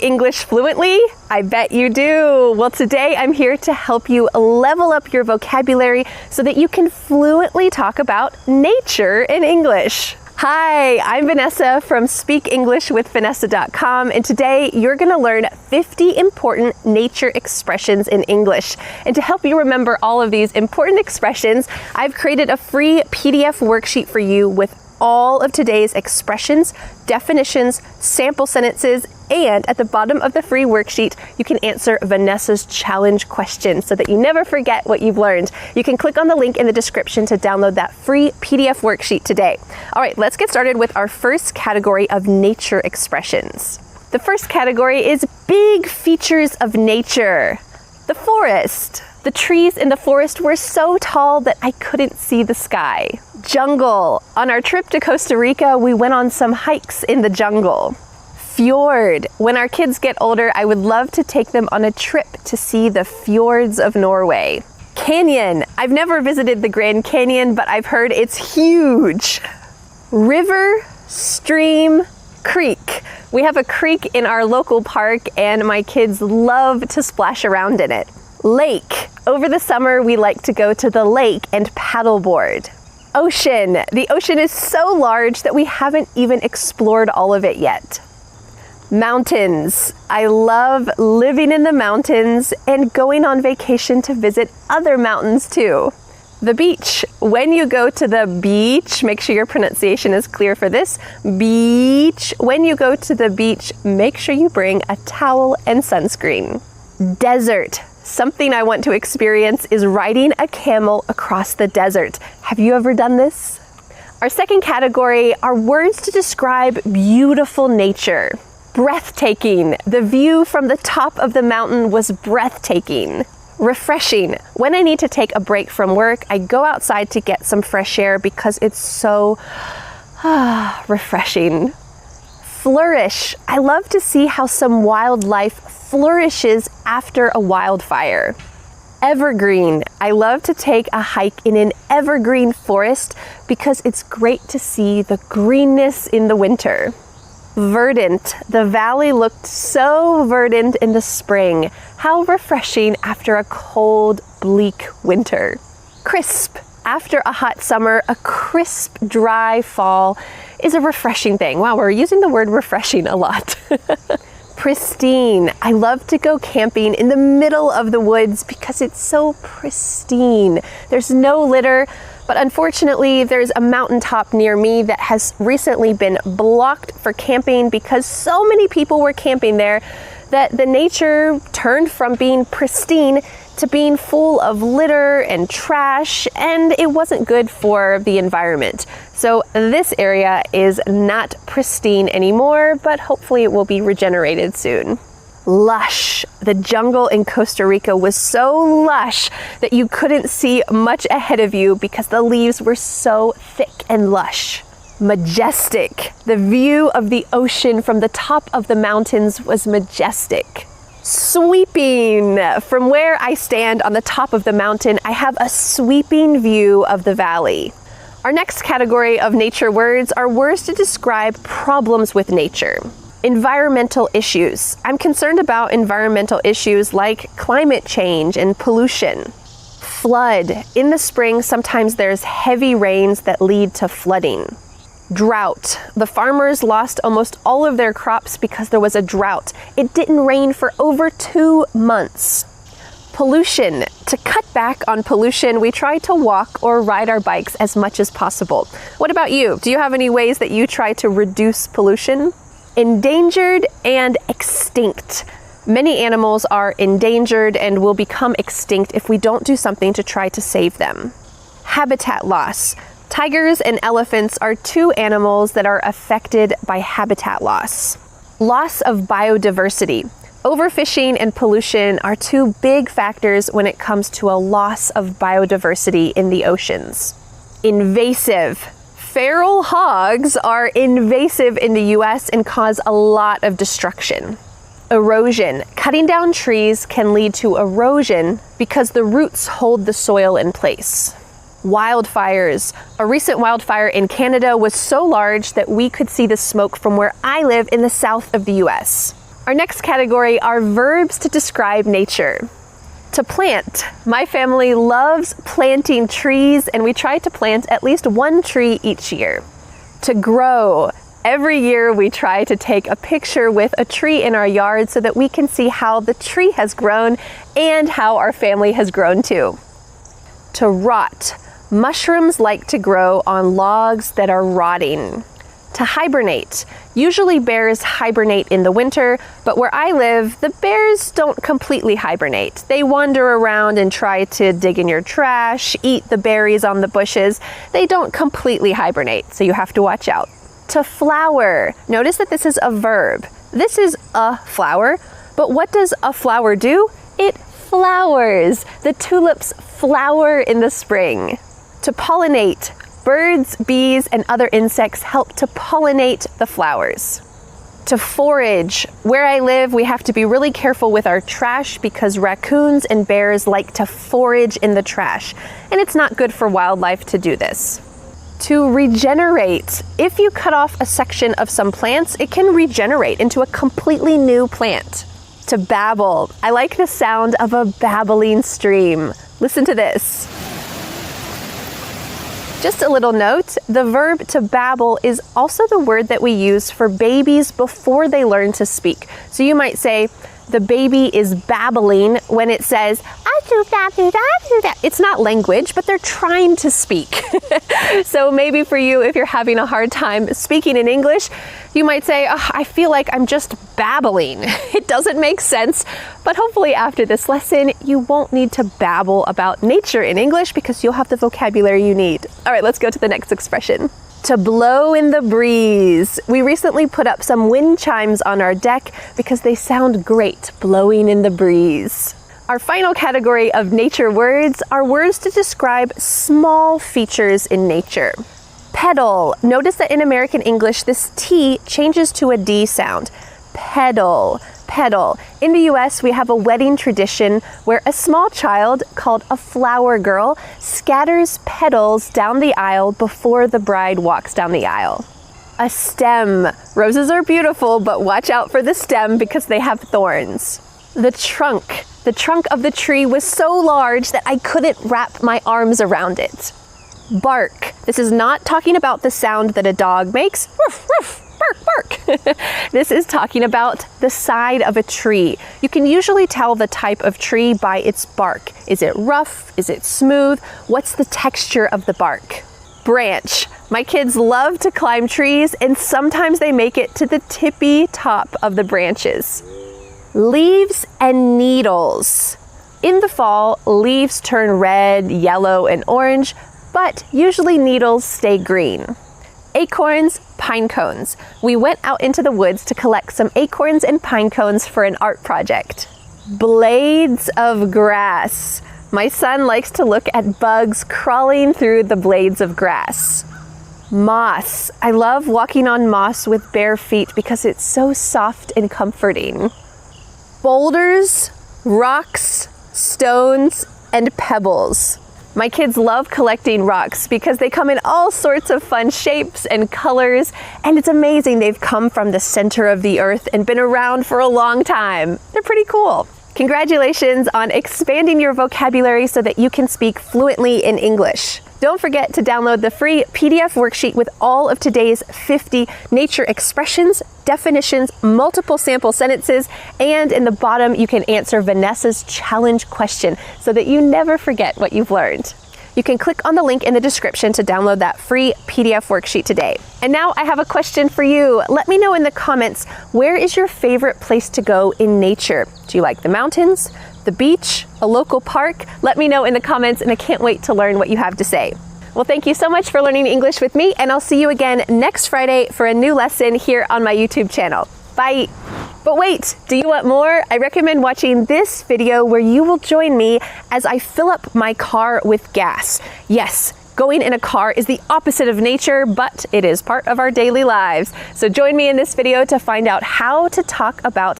English fluently? I bet you do. Well, today I'm here to help you level up your vocabulary so that you can fluently talk about nature in English. Hi, I'm Vanessa from SpeakEnglishWithVanessa.com, and today you're going to learn 50 important nature expressions in English. And to help you remember all of these important expressions, I've created a free PDF worksheet for you with all of today's expressions, definitions, sample sentences, and at the bottom of the free worksheet, you can answer Vanessa's challenge question so that you never forget what you've learned. You can click on the link in the description to download that free PDF worksheet today. All right, let's get started with our first category of nature expressions. The first category is big features of nature. The forest. The trees in the forest were so tall that I couldn't see the sky. Jungle. On our trip to Costa Rica, we went on some hikes in the jungle. Fjord. When our kids get older, I would love to take them on a trip to see the fjords of Norway. Canyon. I've never visited the Grand Canyon, but I've heard it's huge. River, stream, creek. We have a creek in our local park and my kids love to splash around in it. Lake. Over the summer, we like to go to the lake and paddleboard. Ocean. The ocean is so large that we haven't even explored all of it yet. Mountains. I love living in the mountains and going on vacation to visit other mountains too. The beach. When you go to the beach, make sure your pronunciation is clear for this. Beach. When you go to the beach, make sure you bring a towel and sunscreen. Desert. Something I want to experience is riding a camel across the desert. Have you ever done this? Our second category are words to describe beautiful nature. Breathtaking. The view from the top of the mountain was breathtaking. Refreshing. When I need to take a break from work, I go outside to get some fresh air because it's so refreshing. Flourish. I love to see how some wildlife flourishes after a wildfire. Evergreen. I love to take a hike in an evergreen forest because it's great to see the greenness in the winter. Verdant. The valley looked so verdant in the spring. How refreshing after a cold, bleak winter. Crisp. After a hot summer, a crisp, dry fall is a refreshing thing. Wow, we're using the word refreshing a lot. Pristine. I love to go camping in the middle of the woods because it's so pristine. There's no litter, but unfortunately there's a mountaintop near me that has recently been blocked for camping because so many people were camping there that the nature turned from being pristine to being full of litter and trash, and it wasn't good for the environment. So this area is not pristine anymore, but hopefully it will be regenerated soon. Lush. The jungle in Costa Rica was so lush that you couldn't see much ahead of you because the leaves were so thick and lush. Majestic. The view of the ocean from the top of the mountains was majestic. Sweeping. From where I stand on the top of the mountain, I have a sweeping view of the valley. Our next category of nature words are words to describe problems with nature. Environmental issues. I'm concerned about environmental issues like climate change and pollution. Flood. In the spring, sometimes there's heavy rains that lead to flooding. Drought. The farmers lost almost all of their crops because there was a drought. It didn't rain for over 2 months. Pollution. To cut back on pollution, we try to walk or ride our bikes as much as possible. What about you? Do you have any ways that you try to reduce pollution? Endangered and extinct. Many animals are endangered and will become extinct if we don't do something to try to save them. Habitat loss. Tigers and elephants are two animals that are affected by habitat loss. Loss of biodiversity. Overfishing and pollution are two big factors when it comes to a loss of biodiversity in the oceans. Invasive. Feral hogs are invasive in the US and cause a lot of destruction. Erosion. Cutting down trees can lead to erosion because the roots hold the soil in place. Wildfires. A recent wildfire in Canada was so large that we could see the smoke from where I live in the south of the US. Our next category are verbs to describe nature. To plant. My family loves planting trees, and we try to plant at least one tree each year. To grow. Every year we try to take a picture with a tree in our yard so that we can see how the tree has grown and how our family has grown too. To rot. Mushrooms like to grow on logs that are rotting. To hibernate. Usually bears hibernate in the winter, but where I live, the bears don't completely hibernate. They wander around and try to dig in your trash, eat the berries on the bushes. They don't completely hibernate, so you have to watch out. To flower. Notice that this is a verb. This is a flower, but what does a flower do? It flowers. The tulips flower in the spring. To pollinate. Birds, bees, and other insects help to pollinate the flowers. To forage. Where I live, we have to be really careful with our trash because raccoons and bears like to forage in the trash, and it's not good for wildlife to do this. To regenerate. If you cut off a section of some plants, it can regenerate into a completely new plant. To babble. I like the sound of a babbling stream. Listen to this. Just a little note, the verb to babble is also the word that we use for babies before they learn to speak. So you might say, the baby is babbling when it says, it's not language, but they're trying to speak. So maybe for you, if you're having a hard time speaking in English, you might say, oh, I feel like I'm just babbling. It doesn't make sense, but hopefully after this lesson, you won't need to babble about nature in English because you'll have the vocabulary you need. All right, let's go to the next expression. To blow in the breeze. We recently put up some wind chimes on our deck because they sound great blowing in the breeze. Our final category of nature words are words to describe small features in nature. Pedal. Notice that in American English, this T changes to a D sound. Pedal. Pedal. In the US, we have a wedding tradition where a small child, called a flower girl, scatters petals down the aisle before the bride walks down the aisle. A stem. Roses are beautiful, but watch out for the stem because they have thorns. The trunk. The trunk of the tree was so large that I couldn't wrap my arms around it. Bark. This is not talking about the sound that a dog makes. Ruff, ruff. Bark, bark. This is talking about the side of a tree. You can usually tell the type of tree by its bark. Is it rough? Is it smooth? What's the texture of the bark? Branch. My kids love to climb trees, and sometimes they make it to the tippy top of the branches. Leaves and needles. In the fall, leaves turn red, yellow, and orange, but usually needles stay green. Acorns, pine cones. We went out into the woods to collect some acorns and pine cones for an art project. Blades of grass. My son likes to look at bugs crawling through the blades of grass. Moss. I love walking on moss with bare feet because it's so soft and comforting. Boulders, rocks, stones, and pebbles. My kids love collecting rocks because they come in all sorts of fun shapes and colors, and it's amazing they've come from the center of the earth and been around for a long time. They're pretty cool. Congratulations on expanding your vocabulary so that you can speak fluently in English. Don't forget to download the free PDF worksheet with all of today's 50 nature expressions, definitions, multiple sample sentences, and in the bottom you can answer Vanessa's challenge question so that you never forget what you've learned. You can click on the link in the description to download that free PDF worksheet today. And now I have a question for you. Let me know in the comments, where is your favorite place to go in nature? Do you like the mountains, the beach, a local park? Let me know in the comments, and I can't wait to learn what you have to say. Well, thank you so much for learning English with me, and I'll see you again next Friday for a new lesson here on my YouTube channel. Bye! But wait, do you want more? I recommend watching this video where you will join me as I fill up my car with gas. Yes, going in a car is the opposite of nature, but it is part of our daily lives. So join me in this video to find out how to talk about